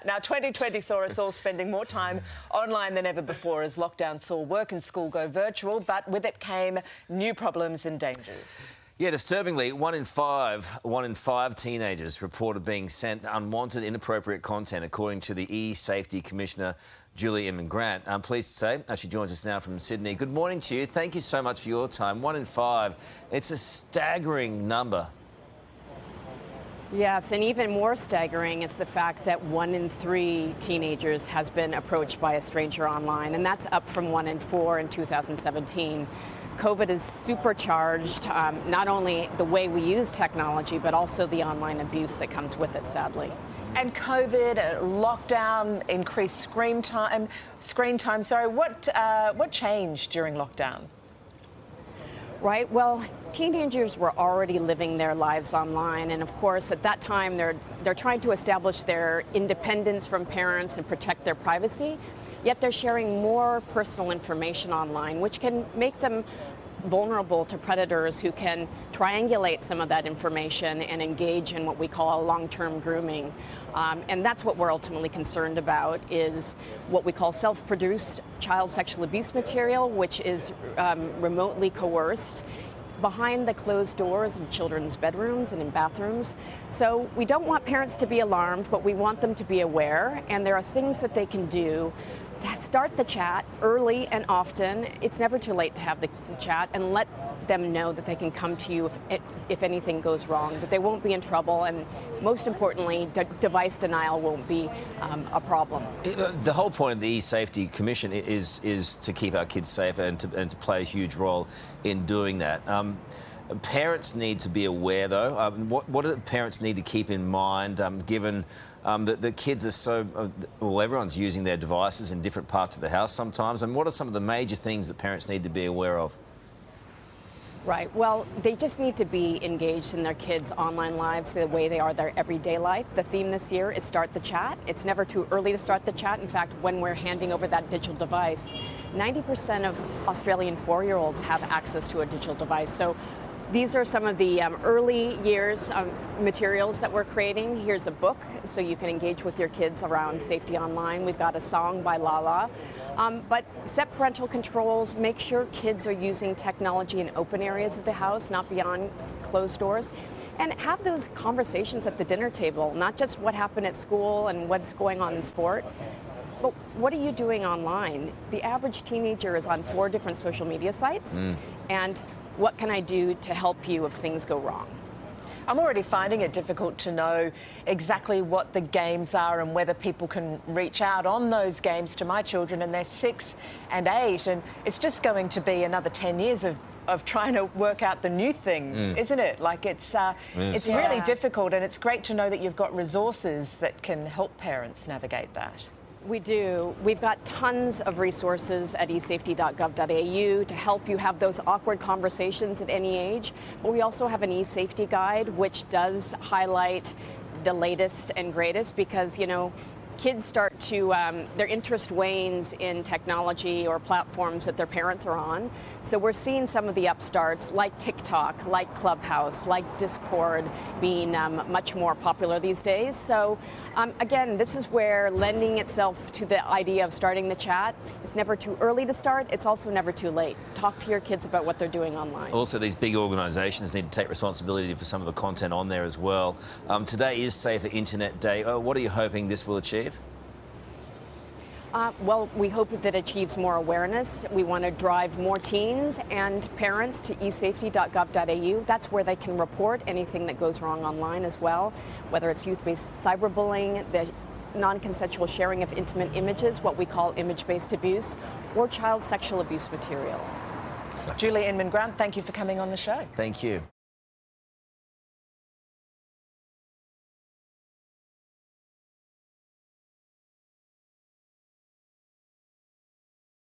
Now, 2020 saw us all spending more time online than ever before as lockdown saw work and school go virtual, but with it came new problems and dangers. Yeah, disturbingly, one in five teenagers reported being sent unwanted, inappropriate content, according to the E-Safety Commissioner, Julie Inman-Grant. I'm pleased to say she joins us now from Sydney. Good morning to you. Thank you so much for your time. 1 in 5. It's a staggering number. Yes, and even more staggering is the fact that 1 in 3 teenagers has been approached by a stranger online, and that's up from 1 in 4 in 2017. COVID has supercharged not only the way we use technology, but also the online abuse that comes with it, sadly. And COVID, lockdown, increased screen time. What changed during lockdown? Right. Well, teenagers were already living their lives online, and of course, at that time, they're trying to establish their independence from parents and protect their privacy. Yet they're sharing more personal information online, which can make them vulnerable to predators who can triangulate some of that information and engage in what we call long-term grooming. And that's what we're ultimately concerned about, is what we call self-produced child sexual abuse material, which is remotely coerced behind the closed doors of children's bedrooms and in bathrooms. So we don't want parents to be alarmed, but we want them to be aware, and there are things that they can do. Start the chat early and often. It's never too late to have the chat, and let them know that they can come to you if anything goes wrong, that they won't be in trouble, and most importantly, device denial won't be a problem. The whole point of the E-Safety Commission is to keep our kids safe and to play a huge role in doing that. Parents need to be aware, though. What do parents need to keep in mind, given that the kids are so... well, everyone's using their devices in different parts of the house sometimes, and what are some of the major things that parents need to be aware of? Right. Well, they just need to be engaged in their kids' online lives the way they are their everyday life. The theme this year is Start the Chat. It's never too early to start the chat. In fact, when we're handing over that digital device, 90% of Australian 4-year-olds have access to a digital device. So these are some of the early years materials that we're creating. Here's a book so you can engage with your kids around safety online. We've got a song by Lala. But set parental controls, make sure kids are using technology in open areas of the house, not beyond closed doors. And have those conversations at the dinner table, not just what happened at school and what's going on in sport, but what are you doing online? The average teenager is on 4 different social media sites. And what can I do to help you if things go wrong? I'm already finding it difficult to know exactly what the games are and whether people can reach out on those games to my children, and they're 6 and 8, and it's just going to be another 10 years of trying to work out the new thing, isn't it? Like it's really difficult, and it's great to know that you've got resources that can help parents navigate that. We do. We've got tons of resources at esafety.gov.au to help you have those awkward conversations at any age. But we also have an e-safety guide, which does highlight the latest and greatest, because, you know, kids start to, their interest wanes in technology or platforms that their parents are on. So we're seeing some of the upstarts like TikTok, like Clubhouse, like Discord being much more popular these days. So again, this is where lending itself to the idea of starting the chat. It's never too early to start. It's also never too late. Talk to your kids about what they're doing online. Also, these big organisations need to take responsibility for some of the content on there as well. Today is Safer Internet Day. What are you hoping this will achieve? Well, we hope that it achieves more awareness. We want to drive more teens and parents to esafety.gov.au. That's where they can report anything that goes wrong online as well, whether it's youth-based cyberbullying, the non-consensual sharing of intimate images, what we call image-based abuse, or child sexual abuse material. Julie Inman-Grant, thank you for coming on the show. Thank you.